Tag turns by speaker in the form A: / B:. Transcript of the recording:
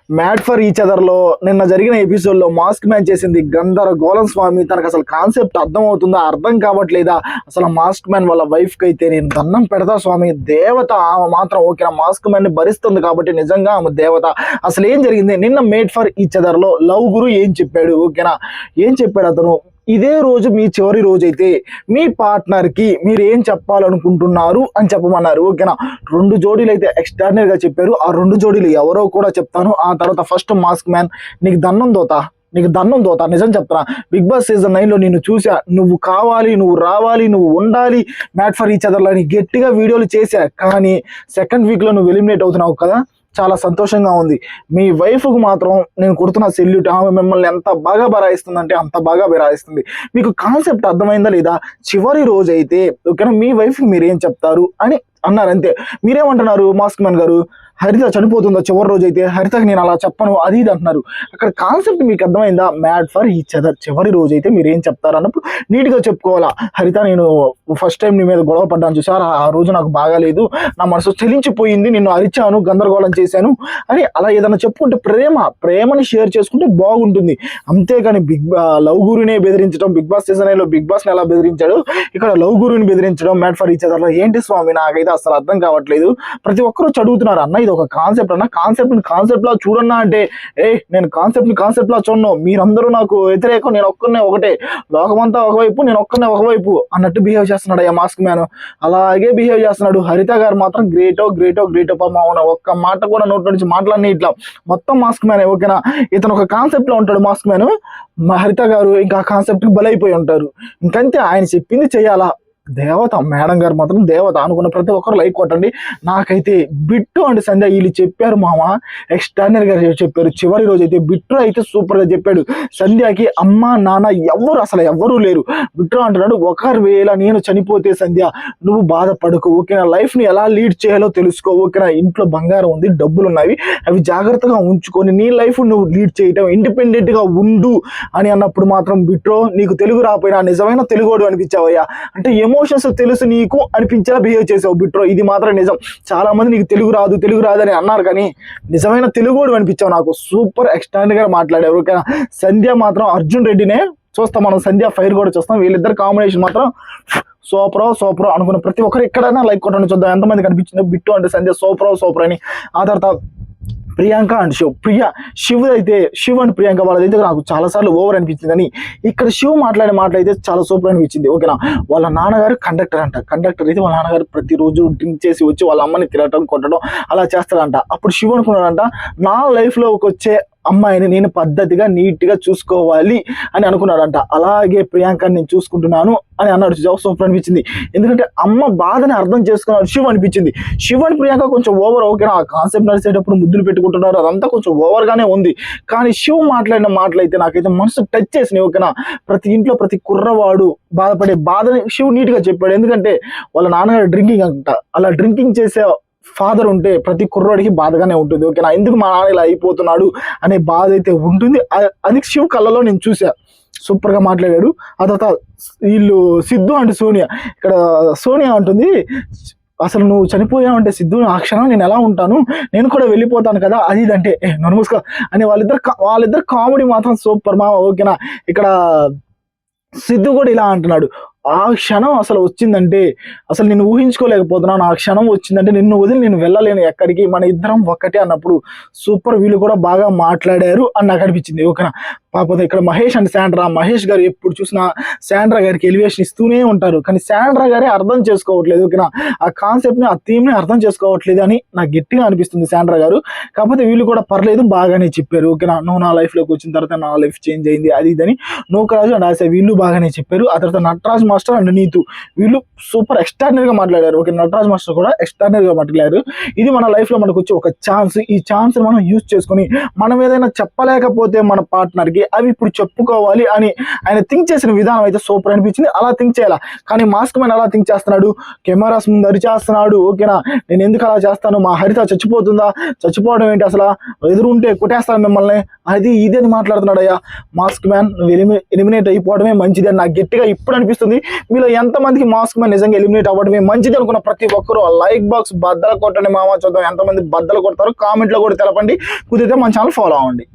A: Mad for each other లో నిన్న జరిగిన ఎపిసోడ్ లో మాస్క్ మ్యాన్ చేసింది గందరగోళం స్వామి. తనకు అసలు కాన్సెప్ట్ అర్థం అవుతుందా, అర్థం కావట్లేదా? అసలు మాస్క్ మ్యాన్ వాళ్ళ వైఫ్ కి అయితే నేను దండం పెడతా స్వామి, దేవత ఆమె మాత్రం ఓకేనా, మాస్క్ మ్యాన్ ని భరిస్తుంది కాబట్టి నిజంగా ఆమె దేవత. అసలు ఏం జరిగింది నిన్న మేడ్ ఫర్ ఈచ్ అదర్ లో? లవ్ గురు ఏం చెప్పాడు ఓకేనా, ఏం చెప్పాడు అతను? ఇదే రోజు మీ చివరి రోజు అయితే మీ పార్ట్నర్ కి మీరు ఏం చెప్పాలనుకుంటున్నారు అని చెప్పమన్నారు ఓకేనా. 2 జోడీలు అయితే ఎక్స్ట్రాడినరీ గా చెప్పారు. ఆ 2 జోడీలు ఎవరో కూడా చెప్తాను. ఆ తర్వాత ఫస్ట్ మాస్క్ మ్యాన్, నీకు దండం దోతా నిజం చెప్తున్నా. బిగ్ బాస్ సీజన్ 9 లో నిన్ను చూసా, నువ్వు కావాలి, నువ్వు రావాలి, నువ్వు ఉండాలి మ్యాట్ ఫర్ ఈచ్ అదర్ అని గట్టిగా వీడియోలు చేశా. కానీ సెకండ్ వీక్ లో నువ్వు ఎలిమినేట్ అవుతున్నావు కదా, చాలా సంతోషంగా ఉంది. మీ వైఫ్కు మాత్రం నేను కొడుతున్న సెల్యూట్. ఆమె మిమ్మల్ని ఎంత బాగా బరాయిస్తుందంటే అంత బాగా బరాయిస్తుంది. మీకు కాన్సెప్ట్ అర్థమైందా లేదా? చివరి రోజు అయితే ఓకేనా, మీ వైఫ్కి మీరు ఏం చెప్తారు అని అన్నారు అంతే. మీరేమంటున్నారు మాస్క్ మ్యాన్ గారు? హరిత చనిపోతుందా చివరి రోజు అయితే? హరితకి నేను అలా చెప్పను అది ఇది అంటున్నారు. అక్కడ కాన్సెప్ట్ మీకు అర్థమైందా? మ్యాడ్ ఫర్ ఈచ్ అదర్ చివరి రోజు అయితే మీరు ఏం చెప్తారు అన్నప్పుడు నీట్గా చెప్పుకోవాలా. హరిత, నేను ఫస్ట్ టైం నీ మీద గొడవ పడ్డాను చూసారా, ఆ రోజు నాకు బాగాలేదు, నా మనసు చెలించిపోయింది, నిన్ను అరిచాను, గందరగోళం చేశాను అని అలా ఏదైనా చెప్పుకుంటే ప్రేమని షేర్ చేసుకుంటే బాగుంటుంది. అంతేగాని లవ్ గురునే బెదిరించడం, బిగ్ బాస్ సీజన్ 9 లో బిగ్ బాస్ని ఎలా బెదిరించాడు, ఇక్కడ లవ్ గురుని బెదిరించడం మ్యాడ్ ఫర్ ఈచ్ అదర్ లో ఏంటి స్వామి? నాకైతే అసలు అర్థం కావట్లేదు. ప్రతి ఒక్కరూ చదువుతున్నారు అన్న, ఇది ఒక కాన్సెప్ట్ అన్న, కాన్సెప్ట్ లా చూడన్నా అంటే నేను కాన్సెప్ట్ లా చూడను, మీరందరూ నాకు వ్యతిరేకం, నేను ఒక్కనే ఒకటే, లోకమంతా ఒకవైపు, నేను ఒక్కనే ఒకవైపు అన్నట్టు బిహేవ్ చేస్తున్నాడు అయ్యా మాస్క్ మ్యాన్. అలాగే బిహేవ్ చేస్తున్నాడు. హరిత గారు మాత్రం గ్రేటో పాపం, ఒక్క మాట కూడా నోట్ నుంచి మాట్లాడిన ఇట్లా మొత్తం మాస్క్ మ్యాన్ ఓకేనా. ఇతను ఒక కాన్సెప్ట్ లో ఉంటాడు మాస్క్ మ్యాన్, హరిత గారు ఇంకా కాన్సెప్ట్ కి బలైపోయి ఉంటారు. ఇంకంతే, ఆయన చెప్పింది చెయ్యాలా. దేవత మేడం గారు మాత్రం దేవత అనుకున్న ప్రతి ఒక్కరు లైక్ కొట్టండి. నాకైతే బిట్టు అండ్ సంధ్య వీళ్ళు చెప్పారు మామ, ఎక్స్ట్రాడినరీ గా చెప్పారు. చివరి రోజు అయితే బిట్టు అయితే సూపర్ గా చెప్పాడు. సంధ్యకి అమ్మ నాన్న ఎవ్వరు లేరు. బిట్టు అంటున్నాడు, ఒకవేళ నేను చనిపోతే సంధ్య నువ్వు బాధపడకు ఓకేనా, లైఫ్ ని ఎలా లీడ్ చేయాలో తెలుసుకో ఓకేనా, ఇంట్లో బంగారం ఉంది, డబ్బులు ఉన్నవి, అవి జాగ్రత్తగా ఉంచుకొని నీ లైఫ్ నువ్వు లీడ్ చేయటం, ఇండిపెండెంట్ గా ఉండు అని అన్నప్పుడు మాత్రం బిట్రో, నీకు తెలుగు రాపోయినా నిజమైన తెలుగోడు అనిపించావయ్యా. అంటే ఎమోషన్స్ తెలుసు నీకు అనిపించేలా బిహేవ్ చేసావు బిట్రో, ఇది మాత్రం నిజం. చాలా మంది నీకు తెలుగు రాదు అని అన్నారు, కానీ నిజమైన తెలుగోడు అనిపించావు నాకు. సూపర్ ఎక్స్ట్రాడినరీగా మాట్లాడారు ఓకేనా. సంధ్య మాత్రం అర్జున్ రెడ్డినే చూస్తాం మనం, సంధ్య ఫైర్ కూడా చూస్తాం. వీళ్ళిద్దరు కాంబినేషన్ మాత్రం సూపర్ అనుకున్న ప్రతి ఒక్కరు ఎక్కడైనా లైక్ కొట్టండి, చూద్దాం ఎంతమంది కనిపించిందో బిట్టు అంటే సంధ్య సూపర్ అని. ఆ తర్వాత ప్రియాంక అండ్ శివ్ అయితే శివ్ అండ్ ప్రియాంక వాళ్ళదైతే నాకు చాలాసార్లు ఓవర్ అనిపించింది. అని ఇక్కడ శివ్ మాట్లాడే మాటలైతే చాలా సూపర్ అనిపించింది ఓకేనా. వాళ్ళ నాన్నగారు కండక్టర్ అయితే వాళ్ళ నాన్నగారు ప్రతిరోజు డ్రింక్ చేసి వచ్చి వాళ్ళ అమ్మని తిరగటం కొట్టడం అలా చేస్తాడంట. అప్పుడు శివ్ అనుకున్నాడంట, నా లైఫ్లోకి వచ్చే అమ్మాయిని నేను పద్ధతిగా నీట్గా చూసుకోవాలి అని అనుకున్నాడంట. అలాగే ప్రియాంకని నేను చూసుకుంటున్నాను అని అన్నాడు. సూపర్ అనిపించింది. ఎందుకంటే అమ్మ బాధని అర్థం చేసుకున్నాడు శివ్ అనిపించింది. శివ్ అండ్ ప్రియాంక కొంచెం ఓవర్ ఓకేనా, ఆ కాన్సెప్ట్ నడిచేటప్పుడు ముద్దులు పెట్టుకుంటున్నారు, అదంతా కొంచెం ఓవర్ గానే ఉంది. కానీ శివ్ మాట్లాడిన మాటలు అయితే నాకైతే మనసు టచ్ చేసినాయి ఓకేనా. ప్రతి ఇంట్లో ప్రతి కుర్రవాడు బాధపడే బాధని శివ్ నీట్ గా చెప్పాడు. ఎందుకంటే వాళ్ళ నాన్నగారు డ్రింకింగ్ అంట, అలా డ్రింకింగ్ చేసే ఫాదర్ ఉంటే ప్రతి కుర్రోడికి బాధగానే ఉంటుంది ఓకేనా. ఎందుకు మా నాన్న ఇలా అయిపోతున్నాడు అనే బాధ అయితే ఉంటుంది. అది శివ్ కళ్ళలో నేను చూసా. సూపర్ గా మాట్లాడాడు. ఆ తర్వాత వీళ్ళు సిద్ధు అండ్ సోనియా, ఇక్కడ సోనియా అంటుంది, అసలు నువ్వు చనిపోయావంటే సిద్ధు ఆ క్షణం నేను ఎలా ఉంటాను, నేను కూడా వెళ్ళిపోతాను కదా అది ఇదంటే నొనముసుకో అని వాళ్ళిద్దరు కామెడీ మాత్రం సూపర్ మా ఓకేనా. ఇక్కడ సిద్ధు కూడా ఇలా అంటున్నాడు, ఆ క్షణం అసలు వచ్చిందంటే అసలు నేను ఊహించుకోలేకపోతున్నాను, ఆ క్షణం వచ్చిందంటే నిన్ను వదిలి నేను వెళ్ళలేను ఎక్కడికి, మన ఇద్దరం ఒక్కటే అన్నప్పుడు సూపర్. వీళ్ళు కూడా బాగా మాట్లాడారు అని నాకు అనిపించింది ఓకేనా. కాకపోతే ఇక్కడ మహేష్ అండ్ శాండ్రా, మహేష్ గారు ఎప్పుడు చూసినా శాండ్రా గారికి ఎలివేషన్ ఇస్తూనే ఉంటారు, కానీ శాండ్రా గారే అర్థం చేసుకోవట్లేదు ఓకేనా. ఆ కాన్సెప్ట్ని, ఆ థీమ్ని అర్థం చేసుకోవట్లేదు అని నాకు గట్టిగా అనిపిస్తుంది శాండ్రా గారు. కాకపోతే వీళ్ళు కూడా పర్లేదు బాగానే చెప్పారు ఓకేనా. నువ్వు నా లైఫ్లోకి వచ్చిన తర్వాత నా లైఫ్ చేంజ్ అయింది అది ఇదని నూకరాజు అండ్ ఆశ వీళ్ళు బాగానే చెప్పారు. ఆ తర్వాత నటరాజ్ మాస్టర్ అండ్ నీతు వీళ్ళు సూపర్ ఎక్స్ట్రాడినరీగా మాట్లాడారు ఓకే. నటరాజ్ మాస్టర్ కూడా ఎక్స్ట్రాడినరీగా మాట్లాడారు. ఇది మన లైఫ్లో మనకు వచ్చి ఒక ఛాన్స్, ఈ ఛాన్స్ మనం యూజ్ చేసుకుని మనం ఏదైనా చెప్పలేకపోతే మన పార్ట్నర్కి అవి ఇప్పుడు చెప్పుకోవాలి అని ఆయన థింక్ చేసిన విధానం అయితే సూపర్ అనిపించింది. అలా థింక్ చేయాలా, కానీ మాస్క్ మ్యాన్ అలా థింక్ చేస్తున్నాడు, కెమెరాస్ ముందు అరిచేస్తున్నాడు ఓకేనా. నేను ఎందుకు అలా చేస్తాను, మా హరిత చచ్చిపోతుందా, చచ్చిపోవడం ఏంటి, అసలు ఎదురుంటే కొట్టేస్తాను మిమ్మల్ని, అది ఇది అని మాట్లాడుతున్నాడు అయ్యా మాస్క్ మ్యాన్. నువ్వు ఎలిమినేట్ అయిపోవడమే మంచిది అని నాకు గట్టిగా ఇప్పుడు అనిపిస్తుంది. మీలో ఎంతమందికి మాస్క్ మ్యాన్ నిజంగా ఎలిమినేట్ అవ్వడమే మంచిది అనుకున్న ప్రతి ఒక్కరు లైక్ బాక్స్ బద్దలు కొట్టండి మామ. చూద్దాం ఎంతమంది బద్దలు కొడతారో కామెంట్లో కూడా తెలపండి. కుదిరితే మన ఛానల్ ఫాలో అవ్వండి.